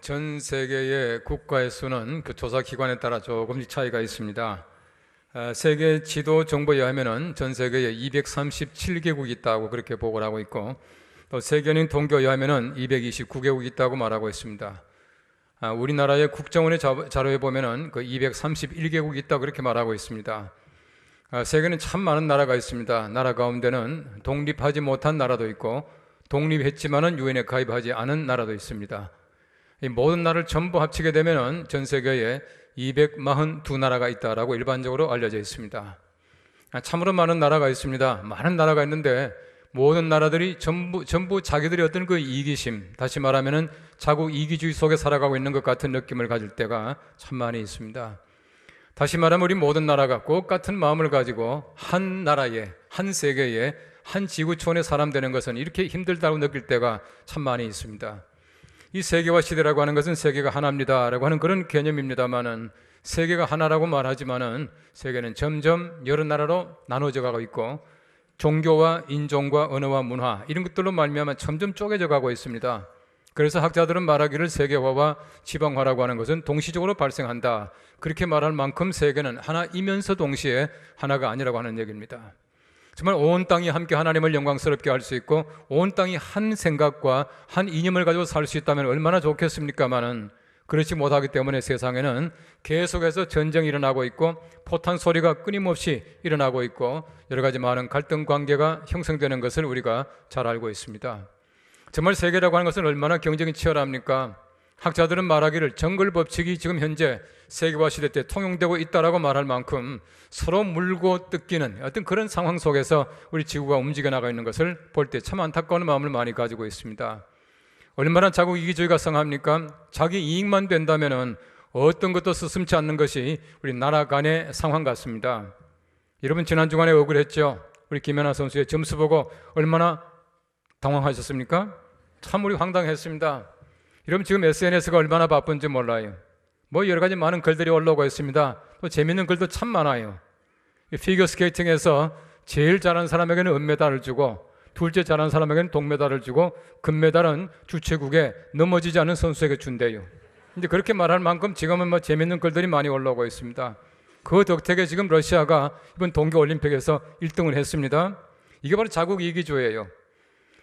전 세계의 국가의 수는 그 조사 기관에 따라 조금씩 차이가 있습니다. 세계 지도 정보에 의하면 전 세계에 237개국이 있다고 그렇게 보고를 하고 있고, 또 세계인인 통계에 의하면 229개국이 있다고 말하고 있습니다. 우리나라의 국정원의 자료에 보면 그 231개국이 있다고 그렇게 말하고 있습니다. 세계는 참 많은 나라가 있습니다. 나라 가운데는 독립하지 못한 나라도 있고, 독립했지만은 유엔에 가입하지 않은 나라도 있습니다. 이 모든 나라를 전부 합치게 되면 전 세계에 242나라가 있다라고 일반적으로 알려져 있습니다. 참으로 많은 나라가 있습니다. 많은 나라가 있는데 모든 나라들이 전부 자기들이 어떤 그 이기심, 다시 말하면은 자국 이기주의 속에 살아가고 있는 것 같은 느낌을 가질 때가 참 많이 있습니다. 다시 말하면 우리 모든 나라가 꼭 같은 마음을 가지고 한 나라에, 한 세계에, 한 지구촌에 사람 되는 것은 이렇게 힘들다고 느낄 때가 참 많이 있습니다. 이 세계화 시대라고 하는 것은 세계가 하나입니다 라고 하는 그런 개념입니다만은, 세계가 하나라고 말하지만은 세계는 점점 여러 나라로 나눠져 가고 있고, 종교와 인종과 언어와 문화 이런 것들로 말미암아 점점 쪼개져 가고 있습니다. 그래서 학자들은 말하기를 세계화와 지방화라고 하는 것은 동시적으로 발생한다, 그렇게 말할 만큼 세계는 하나이면서 동시에 하나가 아니라고 하는 얘기입니다. 정말 온 땅이 함께 하나님을 영광스럽게 할 수 있고, 온 땅이 한 생각과 한 이념을 가지고 살 수 있다면 얼마나 좋겠습니까마는, 그렇지 못하기 때문에 세상에는 계속해서 전쟁이 일어나고 있고, 포탄 소리가 끊임없이 일어나고 있고, 여러 가지 많은 갈등 관계가 형성되는 것을 우리가 잘 알고 있습니다. 정말 세계라고 하는 것은 얼마나 경쟁이 치열합니까? 학자들은 말하기를 정글 법칙이 지금 현재 세계화 시대 때 통용되고 있다라고 말할 만큼 서로 물고 뜯기는 어떤 그런 상황 속에서 우리 지구가 움직여 나가 있는 것을 볼 때 참 안타까운 마음을 많이 가지고 있습니다. 얼마나 자국 이기주의가 성합니까? 자기 이익만 된다면은 어떤 것도 스승치 않는 것이 우리 나라 간의 상황 같습니다. 여러분, 지난 주간에 억울했죠? 우리 김연아 선수의 점수 보고 얼마나 당황하셨습니까? 참 우리 황당했습니다. 여러분, 지금 SNS가 얼마나 바쁜지 몰라요. 뭐 여러 가지 많은 글들이 올라오고 있습니다. 또 재밌는 글도 참 많아요. 피겨스케이팅에서 제일 잘하는 사람에게는 은메달을 주고, 둘째 잘하는 사람에게는 동메달을 주고, 금메달은 주최국에 넘어지지 않은 선수에게 준대요. 이제 그렇게 말할 만큼 지금은 뭐 재밌는 글들이 많이 올라오고 있습니다. 그 덕택에 지금 러시아가 이번 동계올림픽에서 1등을 했습니다. 이게 바로 자국 이기주의예요.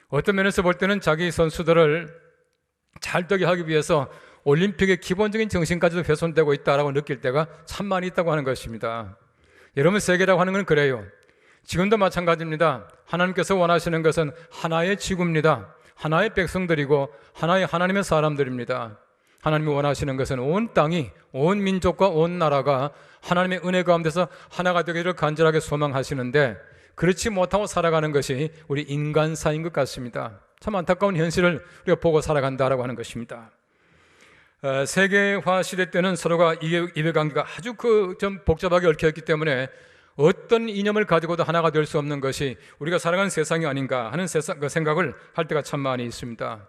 어떤 면에서 볼 때는 자기 선수들을 잘 되게 하기 위해서 올림픽의 기본적인 정신까지도 훼손되고 있다라고 느낄 때가 참 많이 있다고 하는 것입니다. 여러분, 세계라고 하는 건 그래요. 지금도 마찬가지입니다. 하나님께서 원하시는 것은 하나의 지구입니다. 하나의 백성들이고 하나의 하나님의 사람들입니다. 하나님이 원하시는 것은 온 땅이, 온 민족과 온 나라가 하나님의 은혜 가운데서 하나가 되기를 간절하게 소망하시는데, 그렇지 못하고 살아가는 것이 우리 인간사인 것 같습니다. 참 안타까운 현실을 우리가 보고 살아간다라고 하는 것입니다. 세계화 시대 때는 서로가 이해관계가 아주 좀 복잡하게 얽혀있기 때문에 어떤 이념을 가지고도 하나가 될 수 없는 것이 우리가 살아가는 세상이 아닌가 하는 생각을 할 때가 참 많이 있습니다.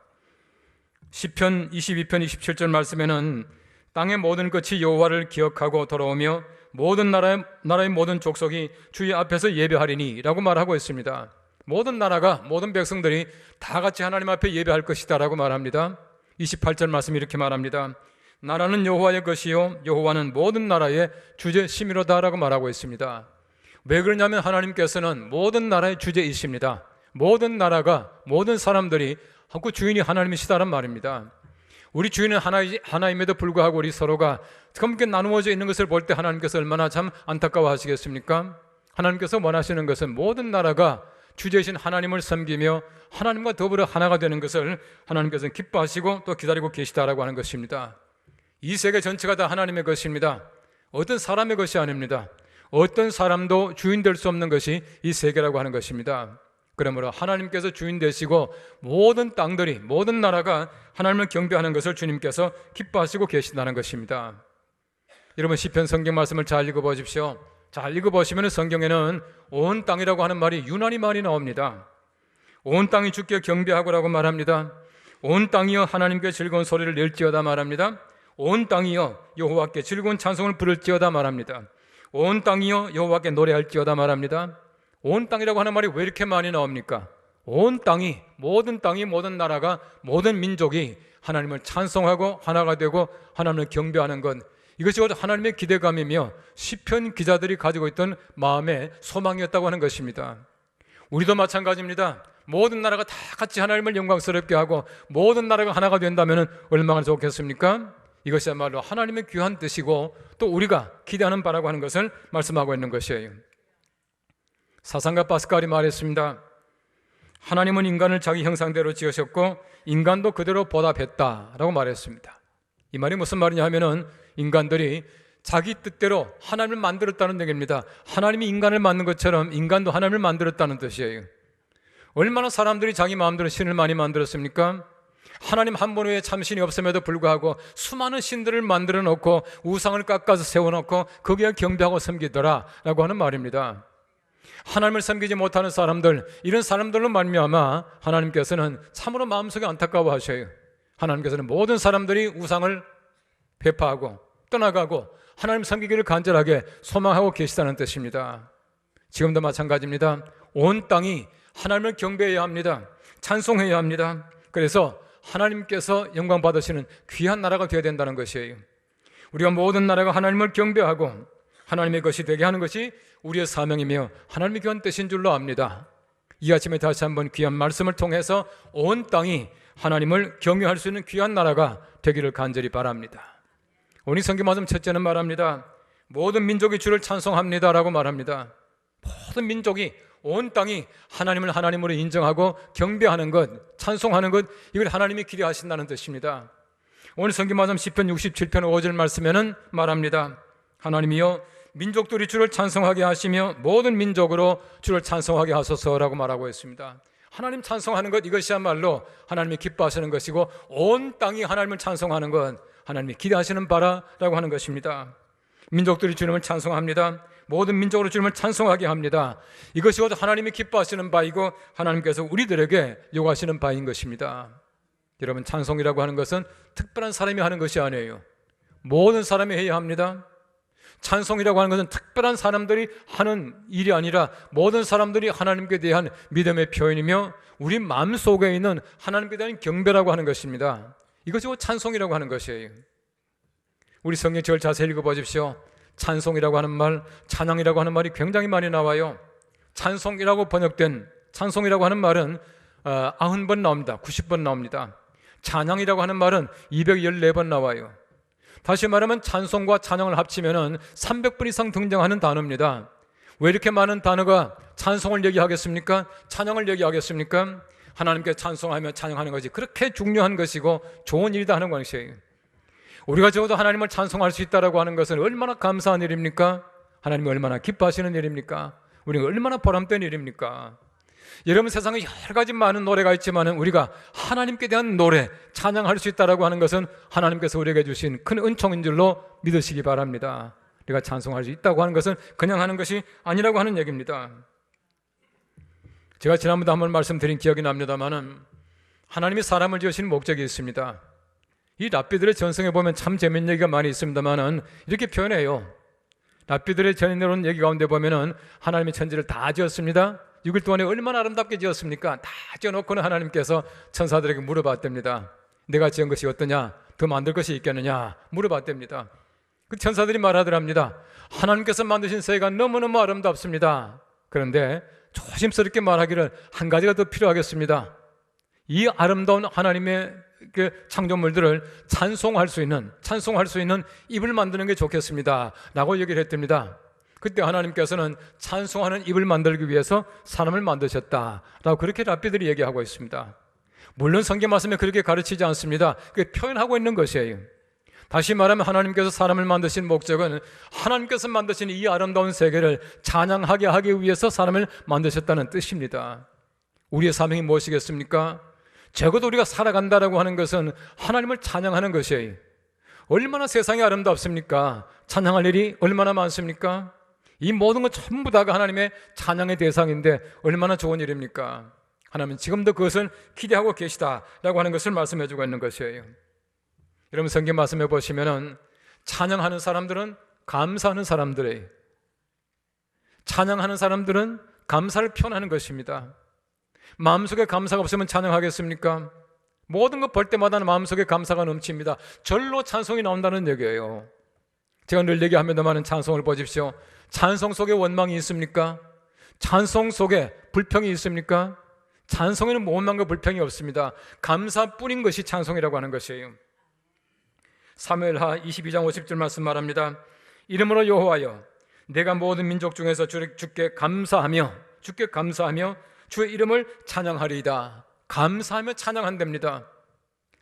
시편 22편 27절 말씀에는 땅의 모든 끝이 여호와를 기억하고 돌아오며 모든 나라의 모든 족속이 주의 앞에서 예배하리니 라고 말하고 있습니다. 모든 나라가, 모든 백성들이 다 같이 하나님 앞에 예배할 것이다 라고 말합니다. 28절 말씀 이렇게 말합니다. 나라는 여호와의 것이요 여호와는 모든 나라의 주제심이로다 라고 말하고 있습니다. 왜 그러냐면 하나님께서는 모든 나라의 주제이십니다. 모든 나라가, 모든 사람들이 그 주인이 하나님이시다는 말입니다. 우리 주인은 하나임에도 불구하고 우리 서로가 그렇게 나누어져 있는 것을 볼 때 하나님께서 얼마나 참 안타까워 하시겠습니까? 하나님께서 원하시는 것은 모든 나라가 주제이신 하나님을 섬기며 하나님과 더불어 하나가 되는 것을 하나님께서는 기뻐하시고 또 기다리고 계시다라고 하는 것입니다. 이 세계 전체가 다 하나님의 것입니다. 어떤 사람의 것이 아닙니다. 어떤 사람도 주인 될 수 없는 것이 이 세계라고 하는 것입니다. 그러므로 하나님께서 주인 되시고 모든 땅들이, 모든 나라가 하나님을 경배하는 것을 주님께서 기뻐하시고 계신다는 것입니다. 여러분, 시편 성경 말씀을 잘 읽어보십시오. 잘 읽어보시면 성경에는 온 땅이라고 하는 말이 유난히 많이 나옵니다. 온 땅이 주께 경배하고라고 말합니다. 온 땅이여 하나님께 즐거운 소리를 낼지어다 말합니다. 온 땅이여 여호와께 즐거운 찬송을 부를지어다 말합니다. 온 땅이여 여호와께 노래할지어다 말합니다. 온 땅이라고 하는 말이 왜 이렇게 많이 나옵니까? 온 땅이, 모든 나라가, 모든 민족이 하나님을 찬송하고 하나가 되고 하나님을 경배하는 것, 이것이 바로 하나님의 기대감이며 시편 기자들이 가지고 있던 마음의 소망이었다고 하는 것입니다. 우리도 마찬가지입니다. 모든 나라가 다 같이 하나님을 영광스럽게 하고 모든 나라가 하나가 된다면 얼마나 좋겠습니까? 이것이야말로 하나님의 귀한 뜻이고 또 우리가 기대하는 바라고 하는 것을 말씀하고 있는 것이에요. 사상가 파스칼이 말했습니다. 하나님은 인간을 자기 형상대로 지으셨고 인간도 그대로 보답했다라고 말했습니다. 이 말이 무슨 말이냐 하면은 인간들이 자기 뜻대로 하나님을 만들었다는 얘기입니다. 하나님이 인간을 만든 것처럼 인간도 하나님을 만들었다는 뜻이에요. 얼마나 사람들이 자기 마음대로 신을 많이 만들었습니까? 하나님 한 분 외에 참신이 없음에도 불구하고 수많은 신들을 만들어 놓고 우상을 깎아서 세워놓고 거기에 경배하고 섬기더라 라고 하는 말입니다. 하나님을 섬기지 못하는 사람들, 이런 사람들로 말미암아 하나님께서는 참으로 마음속에 안타까워하셔요. 하나님께서는 모든 사람들이 우상을 배파하고 떠나가고 하나님 섬기기를 간절하게 소망하고 계시다는 뜻입니다. 지금도 마찬가지입니다. 온 땅이 하나님을 경배해야 합니다. 찬송해야 합니다. 그래서 하나님께서 영광 받으시는 귀한 나라가 되어야 된다는 것이에요. 우리가 모든 나라가 하나님을 경배하고 하나님의 것이 되게 하는 것이 우리의 사명이며 하나님의 귀한 뜻인 줄로 압니다. 이 아침에 다시 한번 귀한 말씀을 통해서 온 땅이 하나님을 경외할 수 있는 귀한 나라가 되기를 간절히 바랍니다. 오늘 성경 말씀 첫째는 말합니다. 모든 민족이 주를 찬송합니다 라고 말합니다. 모든 민족이, 온 땅이 하나님을 하나님으로 인정하고 경배하는 것, 찬송하는 것, 이걸 하나님이 기대하신다는 뜻입니다. 오늘 성경 말씀 시편 67편 5절 말씀에는 말합니다. 하나님이여 민족들이 주를 찬송하게 하시며 모든 민족으로 주를 찬송하게 하소서라고 말하고 있습니다. 하나님 찬송하는 것, 이것이야말로 하나님이 기뻐하시는 것이고 온 땅이 하나님을 찬송하는 것, 하나님이 기대하시는 바라라고 하는 것입니다. 민족들이 주님을 찬송합니다. 모든 민족으로 주님을 찬송하게 합니다. 이것이 곧 하나님이 기뻐하시는 바이고 하나님께서 우리들에게 요구하시는 바인 것입니다. 여러분, 찬송이라고 하는 것은 특별한 사람이 하는 것이 아니에요. 모든 사람이 해야 합니다. 찬송이라고 하는 것은 특별한 사람들이 하는 일이 아니라 모든 사람들이 하나님께 대한 믿음의 표현이며 우리 마음속에 있는 하나님께 대한 경배라고 하는 것입니다. 이것이 곧 찬송이라고 하는 것이에요. 우리 성경책을 자세히 읽어보십시오. 찬송이라고 하는 말, 찬양이라고 하는 말이 굉장히 많이 나와요. 찬송이라고 번역된 찬송이라고 하는 말은 90번 나옵니다. 90번 나옵니다. 찬양이라고 하는 말은 214번 나와요. 다시 말하면 찬송과 찬양을 합치면 300번 이상 등장하는 단어입니다. 왜 이렇게 많은 단어가 찬송을 얘기하겠습니까? 찬양을 얘기하겠습니까? 하나님께 찬송하며 찬양하는 것이 그렇게 중요한 것이고 좋은 일이다 하는 것이에요. 우리가 적어도 하나님을 찬송할 수 있다고 하는 것은 얼마나 감사한 일입니까? 하나님이 얼마나 기뻐하시는 일입니까? 우리가 얼마나 보람된 일입니까? 여러분, 세상에 여러 가지 많은 노래가 있지만 우리가 하나님께 대한 노래, 찬양할 수 있다고 하는 것은 하나님께서 우리에게 주신 큰 은총인 줄로 믿으시기 바랍니다. 우리가 찬송할 수 있다고 하는 것은 그냥 하는 것이 아니라고 하는 얘기입니다. 제가 지난번에 한번 말씀드린 기억이 납니다만은 하나님이 사람을 지으신 목적이 있습니다. 이 랍비들의 전성에 보면 참 재밌는 얘기가 많이 있습니다만은 이렇게 표현해요. 랍비들의 전해놓은 얘기 가운데 보면은 하나님이 천지를 다 지었습니다. 6일 동안에 얼마나 아름답게 지었습니까? 다 지어놓고는 하나님께서 천사들에게 물어봤답니다. 내가 지은 것이 어떠냐? 더 만들 것이 있겠느냐? 물어봤답니다. 그 천사들이 말하더랍니다. 하나님께서 만드신 세계가 너무너무 아름답습니다. 그런데 조심스럽게 말하기를 한 가지가 더 필요하겠습니다. 이 아름다운 하나님의 그 창조물들을 찬송할 수 있는 입을 만드는 게 좋겠습니다 라고 얘기를 했답니다. 그때 하나님께서는 찬송하는 입을 만들기 위해서 사람을 만드셨다라고 그렇게 랍비들이 얘기하고 있습니다. 물론 성경 말씀에 그렇게 가르치지 않습니다. 그게 표현하고 있는 것이에요. 다시 말하면 하나님께서 사람을 만드신 목적은 하나님께서 만드신 이 아름다운 세계를 찬양하게 하기 위해서 사람을 만드셨다는 뜻입니다. 우리의 사명이 무엇이겠습니까? 적어도 우리가 살아간다라고 하는 것은 하나님을 찬양하는 것이에요. 얼마나 세상이 아름답습니까? 찬양할 일이 얼마나 많습니까? 이 모든 것 전부 다가 하나님의 찬양의 대상인데 얼마나 좋은 일입니까? 하나님은 지금도 그것을 기대하고 계시다라고 하는 것을 말씀해주고 있는 것이에요. 여러분, 성경 말씀해 보시면은 찬양하는 사람들은 감사하는 사람들이에요. 찬양하는 사람들은 감사를 표현하는 것입니다. 마음속에 감사가 없으면 찬양하겠습니까? 모든 것 볼 때마다 마음속에 감사가 넘칩니다. 절로 찬송이 나온다는 얘기예요. 제가 늘 얘기합니다만 찬송을 보십시오. 찬송 속에 원망이 있습니까? 찬송 속에 불평이 있습니까? 찬송에는 원망과 불평이 없습니다. 감사뿐인 것이 찬송이라고 하는 것이에요. 사무엘하 22장 50절 말씀 말합니다. 이름으로 여호와여, 내가 모든 민족 중에서 주께 감사하며 주의 이름을 찬양하리이다. 감사하며 찬양한답니다.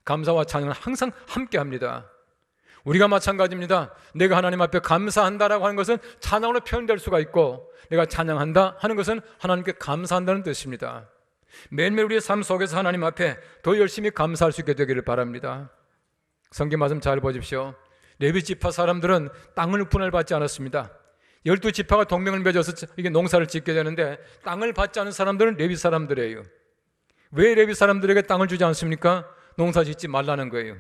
감사와 찬양은 항상 함께합니다. 우리가 마찬가지입니다. 내가 하나님 앞에 감사한다라고 하는 것은 찬양으로 표현될 수가 있고, 내가 찬양한다 하는 것은 하나님께 감사한다는 뜻입니다. 매일매일 우리의 삶 속에서 하나님 앞에 더 열심히 감사할 수 있게 되기를 바랍니다. 성경 말씀 잘 보십시오. 레위 지파 사람들은 땅을 분할받지 않았습니다. 12지파가 동맹을 맺어서 이게 농사를 짓게 되는데 땅을 받지 않은 사람들은 레위 사람들이에요. 왜 레위 사람들에게 땅을 주지 않습니까? 농사 짓지 말라는 거예요.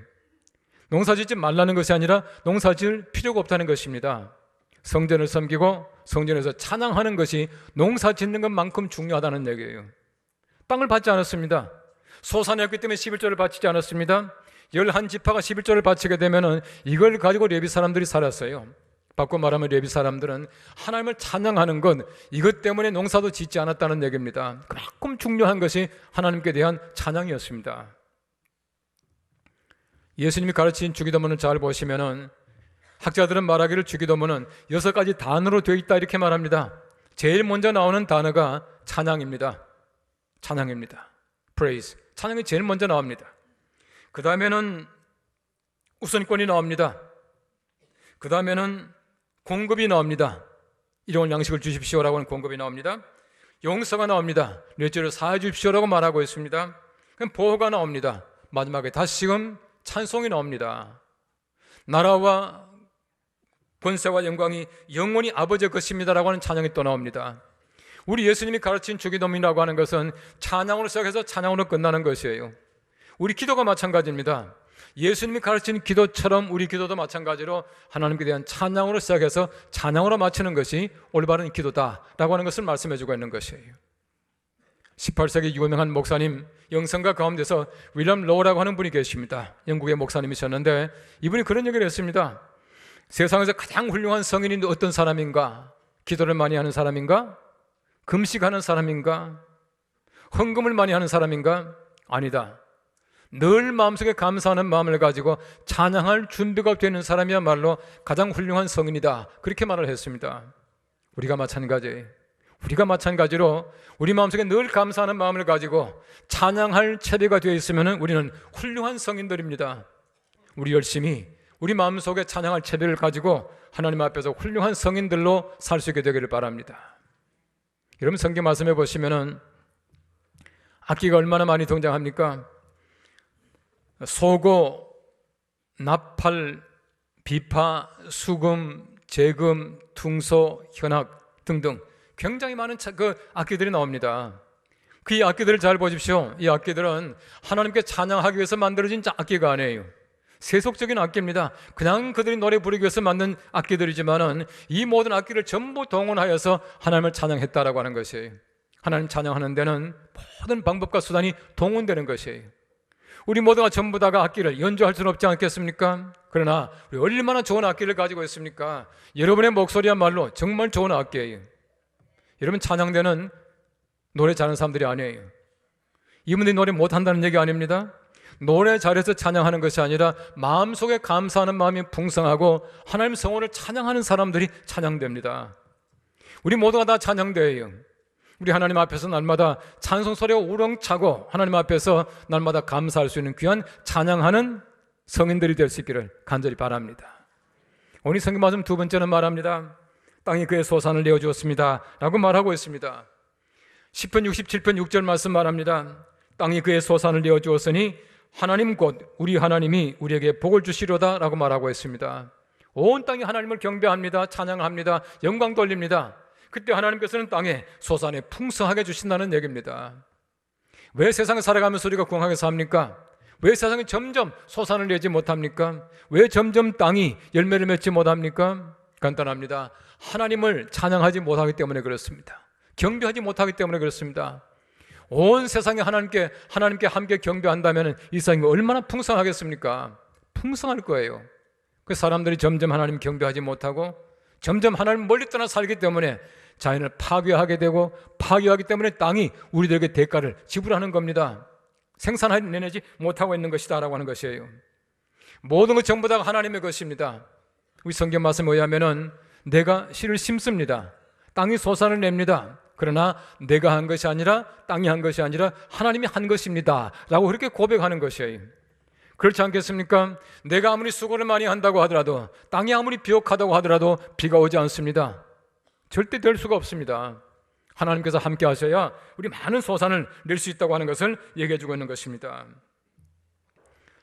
농사 짓지 말라는 것이 아니라 농사 지을 필요가 없다는 것입니다. 성전을 섬기고 성전에서 찬양하는 것이 농사 짓는 것만큼 중요하다는 얘기예요. 땅을 받지 않았습니다. 소산이었기 때문에 11조를 바치지 않았습니다. 11지파가 11조를 바치게 되면 이걸 가지고 레위 사람들이 살았어요. 바꿔 말하면 레위 사람들은 하나님을 찬양하는 건 이것 때문에 농사도 짓지 않았다는 얘기입니다. 그만큼 중요한 것이 하나님께 대한 찬양이었습니다. 예수님이 가르친 주기도문을 잘 보시면은 학자들은 말하기를 주기도문은 6가지 단어로 되어 있다 이렇게 말합니다. 제일 먼저 나오는 단어가 찬양입니다. 찬양입니다. praise. 찬양이 제일 먼저 나옵니다. 그 다음에는 우선권이 나옵니다. 그 다음에는 공급이 나옵니다. 일용할 양식을 주십시오라고 하는 공급이 나옵니다. 용서가 나옵니다. 내 죄를 사해 주십시오라고 말하고 있습니다. 그럼 보호가 나옵니다. 마지막에 다시금 찬송이 나옵니다. 나라와 권세와 영광이 영원히 아버지의 것입니다라고 하는 찬양이 또 나옵니다. 우리 예수님이 가르친 주기도문이라고 하는 것은 찬양으로 시작해서 찬양으로 끝나는 것이에요. 우리 기도가 마찬가지입니다. 예수님이 가르친 기도처럼 우리 기도도 마찬가지로 하나님께 대한 찬양으로 시작해서 찬양으로 마치는 것이 올바른 기도다라고 하는 것을 말씀해 주고 있는 것이에요. 18세기 유명한 목사님, 영성가 가운데서 윌리엄 로우라고 하는 분이 계십니다. 영국의 목사님이셨는데 이분이 그런 얘기를 했습니다. 세상에서 가장 훌륭한 성인이 어떤 사람인가? 기도를 많이 하는 사람인가? 금식하는 사람인가? 헌금을 많이 하는 사람인가? 아니다. 늘 마음속에 감사하는 마음을 가지고 찬양할 준비가 되는 사람이야말로 가장 훌륭한 성인이다. 그렇게 말을 했습니다. 우리가 마찬가지로 우리 마음속에 늘 감사하는 마음을 가지고 찬양할 체비가 되어 있으면 우리는 훌륭한 성인들입니다. 우리 열심히 우리 마음속에 찬양할 체비를 가지고 하나님 앞에서 훌륭한 성인들로 살 수 있게 되기를 바랍니다. 여러분 성경 말씀해 보시면은 악기가 얼마나 많이 등장합니까? 소고, 나팔, 비파, 수금, 재금, 퉁소, 현악 등등 굉장히 많은 악기들이 나옵니다. 그 악기들을 잘 보십시오. 이 악기들은 하나님께 찬양하기 위해서 만들어진 악기가 아니에요. 세속적인 악기입니다. 그냥 그들이 노래 부르기 위해서 만든 악기들이지만은 이 모든 악기를 전부 동원하여서 하나님을 찬양했다라고 하는 것이에요. 하나님 찬양하는 데는 모든 방법과 수단이 동원되는 것이에요. 우리 모두가 전부 다가 악기를 연주할 수는 없지 않겠습니까? 그러나 우리 얼마나 좋은 악기를 가지고 있습니까? 여러분의 목소리야말로 정말 좋은 악기예요. 여러분 찬양대는 노래 잘하는 사람들이 아니에요. 이분들이 노래 못한다는 얘기 아닙니다. 노래 잘해서 찬양하는 것이 아니라 마음속에 감사하는 마음이 풍성하고 하나님 성원을 찬양하는 사람들이 찬양됩니다. 우리 모두가 다 찬양대예요. 우리 하나님 앞에서 날마다 찬송 소리가 우렁차고 하나님 앞에서 날마다 감사할 수 있는 귀한 찬양하는 성인들이 될 수 있기를 간절히 바랍니다. 오늘 성경 말씀 두 번째는 말합니다. 땅이 그의 소산을 내어주었습니다 라고 말하고 있습니다. 10편 67편 6절 말씀 말합니다. 땅이 그의 소산을 내어주었으니 하나님 곧 우리 하나님이 우리에게 복을 주시려다 라고 말하고 있습니다. 온 땅이 하나님을 경배합니다. 찬양합니다. 영광 돌립니다. 그때 하나님께서는 땅에 소산에 풍성하게 주신다는 얘기입니다. 왜 세상에 살아가면서 우리가 궁하게 삽니까? 왜 세상에 점점 소산을 내지 못합니까? 왜 점점 땅이 열매를 맺지 못합니까? 간단합니다. 하나님을 찬양하지 못하기 때문에 그렇습니다. 경배하지 못하기 때문에 그렇습니다. 온 세상에 하나님께 함께 경배한다면 이 세상이 얼마나 풍성하겠습니까? 풍성할 거예요. 그 사람들이 점점 하나님 경배하지 못하고 점점 하나님 멀리 떠나 살기 때문에 자연을 파괴하게 되고, 파괴하기 때문에 땅이 우리들에게 대가를 지불하는 겁니다. 생산해내지 못하고 있는 것이다 라고 하는 것이에요. 모든 것 전부 다 하나님의 것입니다. 우리 성경 말씀에 의하면은 내가 씨를 심습니다. 땅이 솟아를 냅니다. 그러나 내가 한 것이 아니라, 땅이 한 것이 아니라 하나님이 한 것입니다 라고 그렇게 고백하는 것이에요. 그렇지 않겠습니까? 내가 아무리 수고를 많이 한다고 하더라도, 땅이 아무리 비옥하다고 하더라도 비가 오지 않습니다. 절대 될 수가 없습니다. 하나님께서 함께 하셔야 우리 많은 소산을 낼 수 있다고 하는 것을 얘기해 주고 있는 것입니다.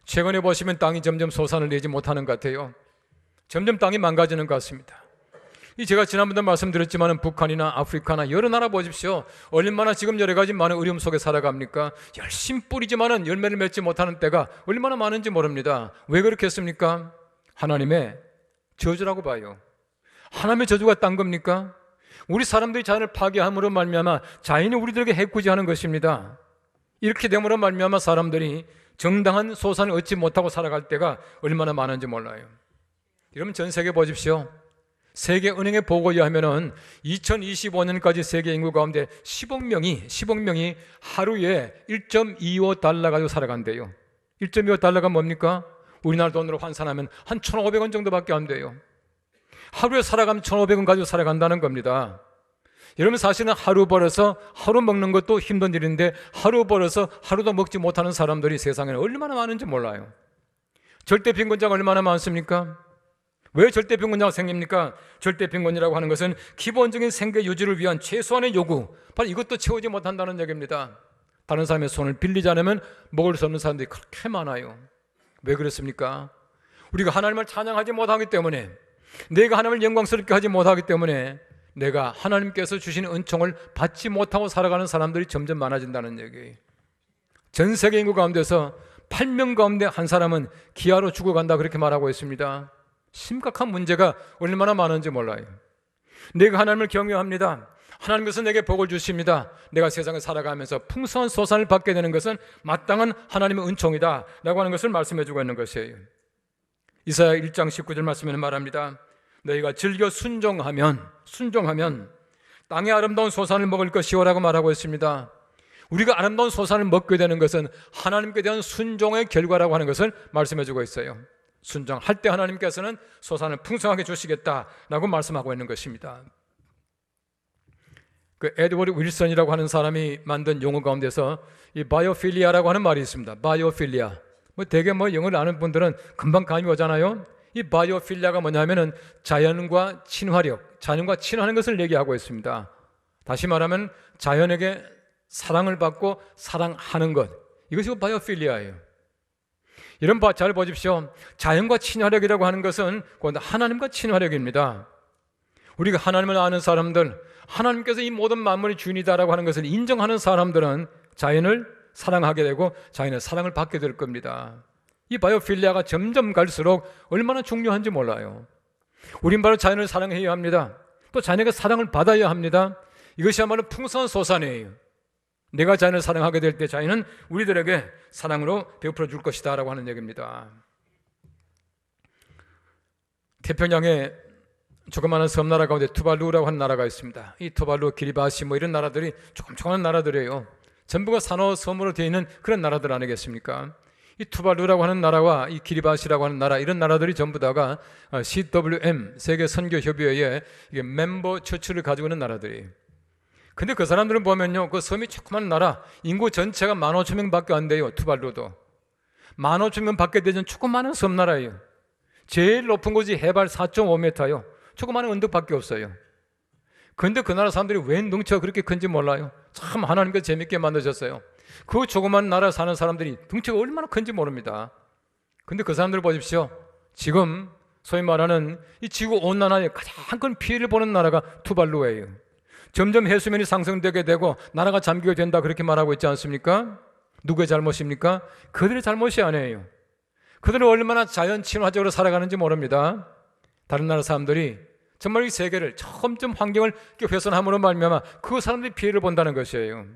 최근에 보시면 땅이 점점 소산을 내지 못하는 것 같아요. 점점 땅이 망가지는 것 같습니다. 제가 지난번에 말씀드렸지만 북한이나 아프리카나 여러 나라 보십시오. 얼마나 지금 여러 가지 많은 어려움 속에 살아갑니까? 열심히 뿌리지만은 열매를 맺지 못하는 때가 얼마나 많은지 모릅니다. 왜 그렇게 했습니까? 하나님의 저주라고 봐요. 하나님의 저주가 딴 겁니까? 우리 사람들이 자연을 파괴함으로 말미암아 자연이 우리들에게 해코지하는 것입니다. 이렇게 됨으로 말미암아 사람들이 정당한 소산을 얻지 못하고 살아갈 때가 얼마나 많은지 몰라요. 여러분, 전 세계 보십시오. 세계은행의 보고에 의하면은 2025년까지 세계 인구 가운데 10억 명이 하루에 1.25달러 가지고 살아간대요. 1.25달러가 뭡니까? 우리나라 돈으로 환산하면 한 1,500원 정도밖에 안 돼요. 하루에 살아가면 1,500원 가지고 살아간다는 겁니다. 여러분, 사실은 하루 벌어서 하루 먹는 것도 힘든 일인데 하루 벌어서 하루도 먹지 못하는 사람들이 세상에 얼마나 많은지 몰라요. 절대 빈곤자가 얼마나 많습니까? 왜 절대 빈곤자가 생깁니까? 절대 빈곤이라고 하는 것은 기본적인 생계 유지를 위한 최소한의 요구, 바로 이것도 채우지 못한다는 얘기입니다. 다른 사람의 손을 빌리지 않으면 먹을 수 없는 사람들이 그렇게 많아요. 왜 그렇습니까? 우리가 하나님을 찬양하지 못하기 때문에, 내가 하나님을 영광스럽게 하지 못하기 때문에 내가 하나님께서 주신 은총을 받지 못하고 살아가는 사람들이 점점 많아진다는 얘기예요. 전 세계 인구 가운데서 8명 가운데 한 사람은 기아로 죽어간다, 그렇게 말하고 있습니다. 심각한 문제가 얼마나 많은지 몰라요. 내가 하나님을 경외합니다. 하나님께서 내게 복을 주십니다. 내가 세상에 살아가면서 풍성한 소산을 받게 되는 것은 마땅한 하나님의 은총이다 라고 하는 것을 말씀해 주고 있는 것이에요. 이사야 1장 19절 말씀에는 말합니다. 너희가 즐겨 순종하면 땅의 아름다운 소산을 먹을 것이요 라고 말하고 있습니다. 우리가 아름다운 소산을 먹게 되는 것은 하나님께 대한 순종의 결과라고 하는 것을 말씀해 주고 있어요. 순종할 때 하나님께서는 소산을 풍성하게 주시겠다라고 말씀하고 있는 것입니다. 그 에드워드 윌슨이라고 하는 사람이 만든 용어 가운데서 이 바이오필리아라고 하는 말이 있습니다. 바이오필리아. 대개 영어를 아는 분들은 금방 감이 오잖아요. 이 바이오필리아가 뭐냐면은 자연과 친화하는 것을 얘기하고 있습니다. 다시 말하면 자연에게 사랑을 받고 사랑하는 것, 이것이 바이오필리아예요. 이런 잘 보십시오. 자연과 친화력이라고 하는 것은 곧 하나님과 친화력입니다. 우리가 하나님을 아는 사람들, 하나님께서 이 모든 만물의 주인이다라고 하는 것을 인정하는 사람들은 자연을 사랑하게 되고 자연의 사랑을 받게 될 겁니다. 이 바이오필리아가 점점 갈수록 얼마나 중요한지 몰라요. 우린 바로 자연을 사랑해야 합니다. 또 자연에게 사랑을 받아야 합니다. 이것이야말로 풍성한 소산이에요. 내가 자연을 사랑하게 될 때 자연은 우리들에게 사랑으로 베풀어 줄 것이다 라고 하는 얘기입니다. 태평양에 조그마한 섬나라 가운데 투발루라고 하는 나라가 있습니다. 이 투발루, 기리바시 이런 나라들이 조그마한 나라들이에요. 전부가 산호 섬으로 되어 있는 그런 나라들 아니겠습니까? 이 투발루라고 하는 나라와 이 기리바시라고 하는 나라, 이런 나라들이 전부 다가 CWM, 세계 선교 협의회의 멤버 처치를 가지고 있는 나라들이에요. 근데 그 사람들은 보면요, 그 섬이 조그만 나라, 인구 전체가 15,000명밖에 안 돼요. 투발루도 15,000명 밖에 되는 조그마한 섬나라예요. 제일 높은 곳이 해발 4.5m요. 조그마한 언덕밖에 없어요. 근데 그 나라 사람들이 왜 덩치가 그렇게 큰지 몰라요. 참 하나님께서 재밌게 만드셨어요. 그 조그만 나라에 사는 사람들이 덩치가 얼마나 큰지 모릅니다. 근데 그 사람들 보십시오. 지금 소위 말하는 이 지구 온난화에 가장 큰 피해를 보는 나라가 투발루예요. 점점 해수면이 상승되게 되고 나라가 잠기게 된다, 그렇게 말하고 있지 않습니까? 누구의 잘못입니까? 그들의 잘못이 아니에요. 그들은 얼마나 자연 친화적으로 살아가는지 모릅니다. 다른 나라 사람들이 정말 이 세계를 점점 환경을 훼손함으로 말미암아 그 사람들이 피해를 본다는 것이에요.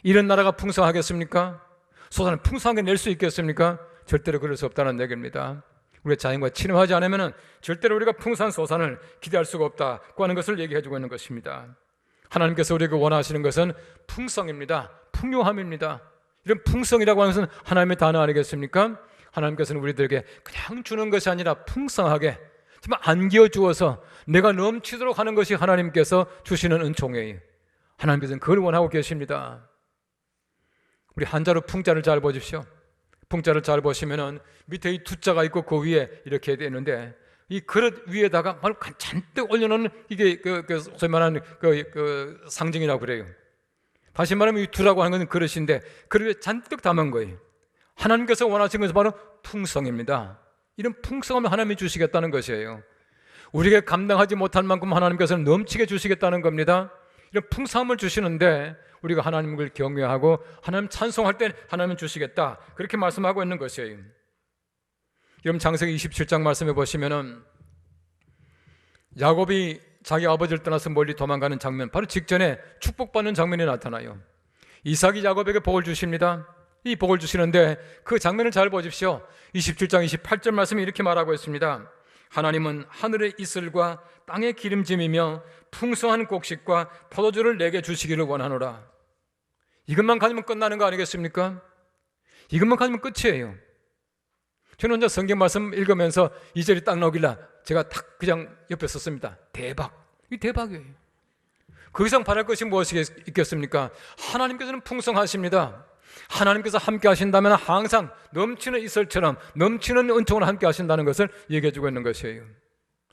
이런 나라가 풍성하겠습니까? 소산을 풍성하게 낼 수 있겠습니까? 절대로 그럴 수 없다는 얘기입니다. 우리가 자연과 친화하지 않으면 절대로 우리가 풍성한 소산을 기대할 수가 없다고 하는 것을 얘기해주고 있는 것입니다. 하나님께서 우리에게 원하시는 것은 풍성입니다. 풍요함입니다. 이런 풍성이라고 하는 것은 하나님의 단어 아니겠습니까? 하나님께서는 우리들에게 그냥 주는 것이 아니라 풍성하게 정말 안겨 주어서 내가 넘치도록 하는 것이 하나님께서 주시는 은총이에요. 하나님께서는 그걸 원하고 계십니다. 우리 한자로 풍자를 잘 보십시오. 풍자를 잘 보시면은 밑에 이 두자가 있고 그 위에 이렇게 되어 있는데, 이 그릇 위에다가 말 잔뜩 올려놓는 이게 소위 말하는 그 상징이라고 그래요. 다시 말하면 이 두라고 하는 것은 그릇인데 그릇에 잔뜩 담은 거예요. 하나님께서 원하시는 것은 바로 풍성입니다. 이런 풍성함을 하나님이 주시겠다는 것이에요. 우리에게 감당하지 못할 만큼 하나님께서는 넘치게 주시겠다는 겁니다. 이런 풍성함을 주시는데 우리가 하나님을 경외하고 하나님 찬송할 때 하나님은 주시겠다, 그렇게 말씀하고 있는 것이에요. 여러분, 창세기 27장 말씀해 보시면은 야곱이 자기 아버지를 떠나서 멀리 도망가는 장면, 바로 직전에 축복받는 장면이 나타나요. 이삭이 야곱에게 복을 주십니다. 이 복을 주시는데 그 장면을 잘 보십시오. 27장 28절 말씀이 이렇게 말하고 있습니다. 하나님은 하늘의 이슬과 땅의 기름짐이며 풍성한 곡식과 포도주를 내게 주시기를 원하노라. 이것만 가지면 끝나는 거 아니겠습니까? 이것만 가지면 끝이에요. 저는 혼자 성경 말씀 읽으면서 이 절이 딱 나오길래 제가 딱 그냥 옆에 썼습니다. 대박. 이 대박이에요. 그 이상 바랄 것이 무엇이 있겠습니까? 하나님께서는 풍성하십니다. 하나님께서 함께 하신다면 항상 넘치는 이슬처럼 넘치는 은총으로 함께 하신다는 것을 얘기해 주고 있는 것이에요.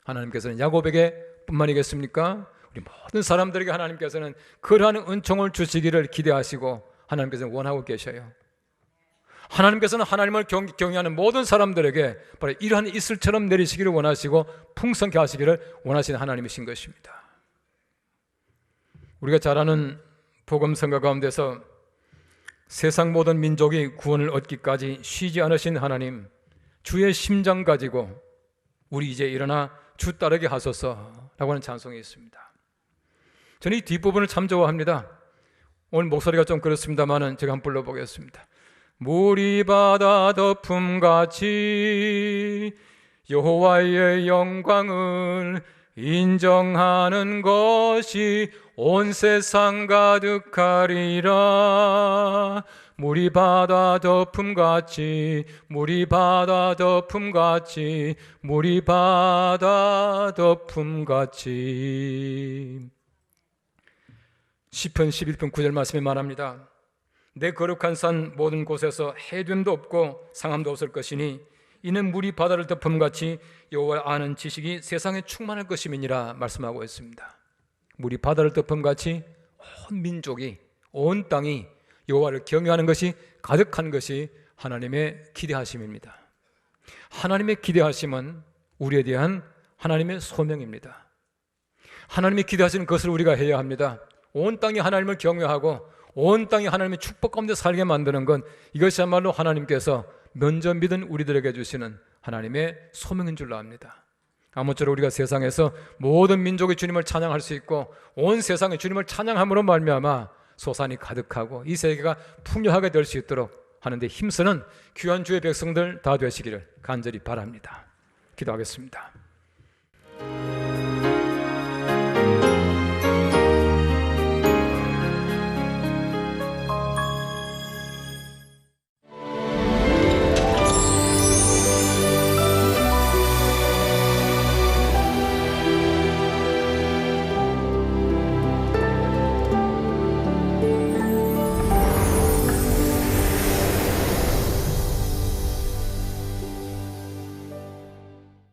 하나님께서는 야곱에게 뿐만이겠습니까? 우리 모든 사람들에게 하나님께서는 그러한 은총을 주시기를 기대하시고 하나님께서는 원하고 계셔요. 하나님께서는 하나님을 경외하는 모든 사람들에게 바로 이러한 이슬처럼 내리시기를 원하시고 풍성케 하시기를 원하시는 하나님이신 것입니다. 우리가 잘 아는 복음 선거 가운데서 세상 모든 민족이 구원을 얻기까지 쉬지 않으신 하나님, 주의 심장 가지고 우리 이제 일어나 주 따르게 하소서라고 하는 찬송이 있습니다. 저는 이 뒷부분을 참 좋아합니다. 오늘 목소리가 좀 그렇습니다만은 제가 한번 불러보겠습니다. 물이 바다 덮음같이 여호와의 영광을 인정하는 것이 온 세상 가득하리라. 물이 바다 덮음같이, 물이 바다 덮음같이, 물이 바다 덮음같이. 시편 11편 9절 말씀에 말합니다. 내 거룩한 산 모든 곳에서 해됨도 없고 상함도 없을 것이니 이는 물이 바다를 덮음같이 여호와를 아는 지식이 세상에 충만할 것임이니라 말씀하고 있습니다. 물이 바다를 덮음같이 온 민족이, 온 땅이 여호와를 경외하는 것이 가득한 것이 하나님의 기대하심입니다. 하나님의 기대하심은 우리에 대한 하나님의 소명입니다. 하나님이 기대하시는 것을 우리가 해야 합니다. 온 땅이 하나님을 경외하고 온 땅이 하나님의 축복 가운데 살게 만드는 건 이것이야말로 하나님께서 먼저 믿은 우리들에게 주시는 하나님의 소명인 줄로 압니다. 아무쪼록 우리가 세상에서 모든 민족의 주님을 찬양할 수 있고 온 세상의 주님을 찬양함으로 말미암아 소산이 가득하고 이 세계가 풍요하게 될 수 있도록 하는 데 힘쓰는 귀한 주의 백성들 다 되시기를 간절히 바랍니다. 기도하겠습니다.